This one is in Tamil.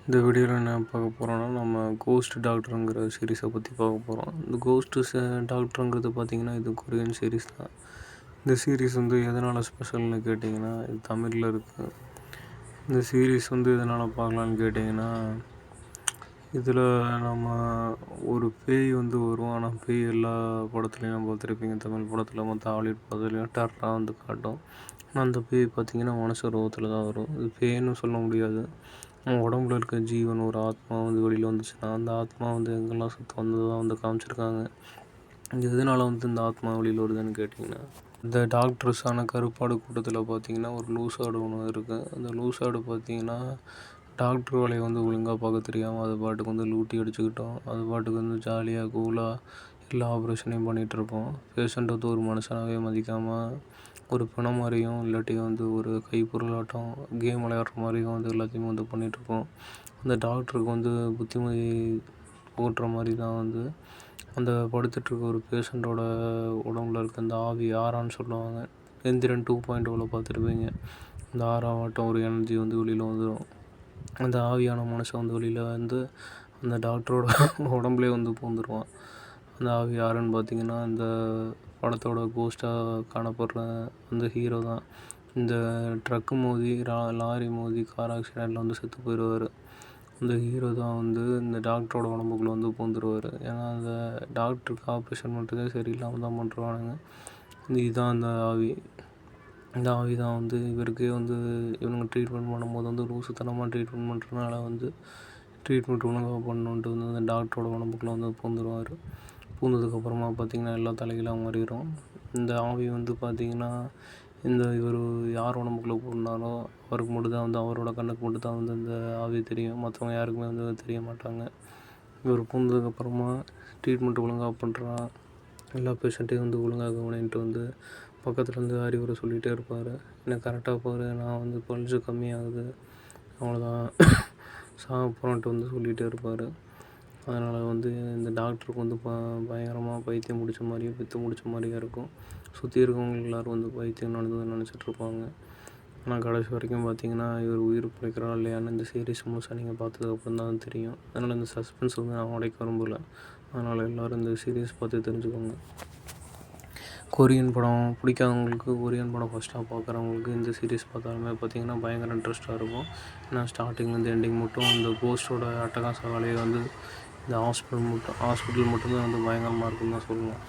இந்த வீடியோவில் என்ன பார்க்க போகிறோன்னா, நம்ம கோஸ்ட் டாக்டருங்கிற சீரீஸை பற்றி பார்க்க போகிறோம். இந்த டாக்டருங்கிறது பார்த்திங்கன்னா, இது கொரியன் சீரீஸ் தான். இந்த சீரீஸ் வந்து எதனால் ஸ்பெஷல்னு கேட்டிங்கன்னா, இது தமிழில் இருக்குது. இந்த சீரீஸ் வந்து எதனால் பார்க்கலான்னு கேட்டிங்கன்னா, இதில் நம்ம ஒரு பேய் வந்து வரும். ஆனால் பேய் எல்லா படத்துலையும் பார்த்துருப்பீங்க. தமிழ் படத்தில் மற்ற ஹாலிவுட் படத்துலையும் டெரராக வந்து காட்டும். ஆனால் அந்த பேய் பார்த்திங்கன்னா மனுஷ ரூபத்தில் தான் வரும். இது பேய்னு சொல்ல முடியாது. உடம்புல இருக்க ஜீவன் ஒரு ஆத்மா வந்து வெளியில் வந்துச்சுன்னா, அந்த ஆத்மா வந்து எங்கெல்லாம் சுற்று வந்ததாக வந்து காமிச்சிருக்காங்க. எதனால் வந்து இந்த ஆத்மா வெளியில் வருதுன்னு கேட்டிங்கன்னா, இந்த டாக்டர்ஸான கருப்பாடு கூட்டத்தில் பார்த்திங்கன்னா ஒரு லூசாடு ஒன்று இருக்குது. அந்த லூசாடு பார்த்திங்கன்னா டாக்டர் வேலையை வந்து ஒழுங்காக பார்க்க தெரியாமல் அது பாட்டுக்கு வந்து லூட்டி அடிச்சுக்கிட்டோம். அது பாட்டுக்கு வந்து ஜாலியாக கூலாக எல்லா ஆப்ரேஷனையும் பண்ணிகிட்ருப்போம். பேஷண்ட் வந்து ஒரு மனுஷனாகவே மதிக்காமல் ஒரு பிணம் மாதிரியும் இல்லாட்டி வந்து ஒரு கைப்பொருளாட்டம் கேம் விளையாடுற மாதிரியும் வந்து எல்லாத்தையும் வந்து பண்ணிகிட்ருப்போம். அந்த டாக்டருக்கு வந்து புத்திமதி போட்டுற மாதிரி தான் வந்து அந்த படுத்துட்ருக்க ஒரு பேஷண்ட்டோட உடம்புல இருக்க அந்த ஆவி ஆறான்னு சொல்லுவாங்க. எந்திரன் 2.0 பார்த்துருப்பீங்க. அந்த ஆறாவாட்டம் ஒரு எனர்ஜி வந்து வெளியில் வந்துடும். அந்த ஆவியான மனுஷன் வந்து வெளியில் வந்து அந்த டாக்டரோட உடம்புலே வந்து பூந்துருவான். அந்த ஆவி யாருன்னு பார்த்திங்கன்னா, இந்த படத்தோட கோஸ்ட்டாக காணப்படுற அந்த ஹீரோ தான். இந்த ட்ரக்கு மோதி லாரி மோதி கார் ஆக்சிடெண்ட்டில் வந்து செத்து போயிடுவார். அந்த ஹீரோ தான் வந்து இந்த டாக்டரோட உடம்புக்குள்ளே வந்து பூந்துருவார். ஏன்னா அந்த டாக்டருக்கு ஆப்ரேஷன் பண்ணுறதே சரியில்லாமல் தான் பண்ணுறானுங்க. இதுதான் அந்த ஆவி. இந்த ஆவி தான் வந்து இவருக்கே வந்து இவனுங்க ட்ரீட்மெண்ட் பண்ணும்போது வந்து லூசுத்தனமாக ட்ரீட்மெண்ட் பண்ணுறதுனால வந்து ட்ரீட்மெண்ட் ஒழுங்காக பண்ணணுன்ட்டு வந்து அந்த டாக்டரோட உடம்புக்குள்ளே வந்து பூந்துருவார். பூந்ததுக்கப்புறமா பார்த்திங்கன்னா எல்லாம் தலைகீழாக மாறிடும். இந்த ஆவி வந்து பார்த்திங்கன்னா இவர் யார் உடம்புக்குள்ளே பூந்தாலோ அவருக்கு மட்டும்தான் வந்து அவரோட கண்ணுக்கு மட்டும்தான் வந்து இந்த ஆவி தெரியும். மற்றவங்க யாருக்குமே வந்து தெரிய மாட்டாங்க. இவர் பூந்ததுக்கப்புறமா ட்ரீட்மெண்ட் ஒழுங்காக பண்ணுறான். எல்லா பேஷண்ட்டையும் வந்து ஒழுங்காக கவனின்ட்டு வந்து பக்கத்தில் இருந்து அறிவுரை சொல்லிகிட்டே இருப்பார். என்ன கரெக்டாக பாரு, நான் வந்து பல்ஸு கம்மியாகுது, அவ்வளோதான் சாக போகிறோன்ட்டு வந்து சொல்லிகிட்டே இருப்பார். அதனால் வந்து இந்த டாக்டருக்கு வந்து பயங்கரமாக பைத்தியம் பிடிச்ச மாதிரியும் பித்து பிடிச்ச மாதிரியும் இருக்கும். சுற்றி இருக்கவங்க எல்லோரும் வந்து பைத்தியம் நினச்சிட்ருப்பாங்க. ஆனால் கடைசி வரைக்கும் பார்த்திங்கன்னா இவர் உயிர் பிழைக்கிறா இல்லையான்னு இந்த சீரீஸ் முழுசாக நீங்கள் பார்த்ததுக்கப்புறம் தான் தெரியும். அதனால் இந்த சஸ்பென்ஸ் வந்து நான் உடைக்க விரும்பல. அதனால் எல்லோரும் இந்த சீரீஸ் பார்த்து தெரிஞ்சுக்கோங்க. கொரியன் படம் பிடிக்காதவங்களுக்கு கொரியன் படம் ஃபஸ்ட்டாக பார்க்குறவங்களுக்கு இந்த சீரீஸ் பார்த்தாலுமே பார்த்திங்கன்னா பயங்கர இன்ட்ரெஸ்ட்டாக இருக்கும். ஏன்னா ஸ்டார்டிங்லேருந்து எண்டிங் மட்டும் இந்த கோஸ்ட்டோட அட்டகாச வேலையை வந்து இந்த ஹாஸ்பிட்டல் மட்டும்தான் வந்து பயங்கரமாக இருக்குன்னு தான் சொல்லுவேன்.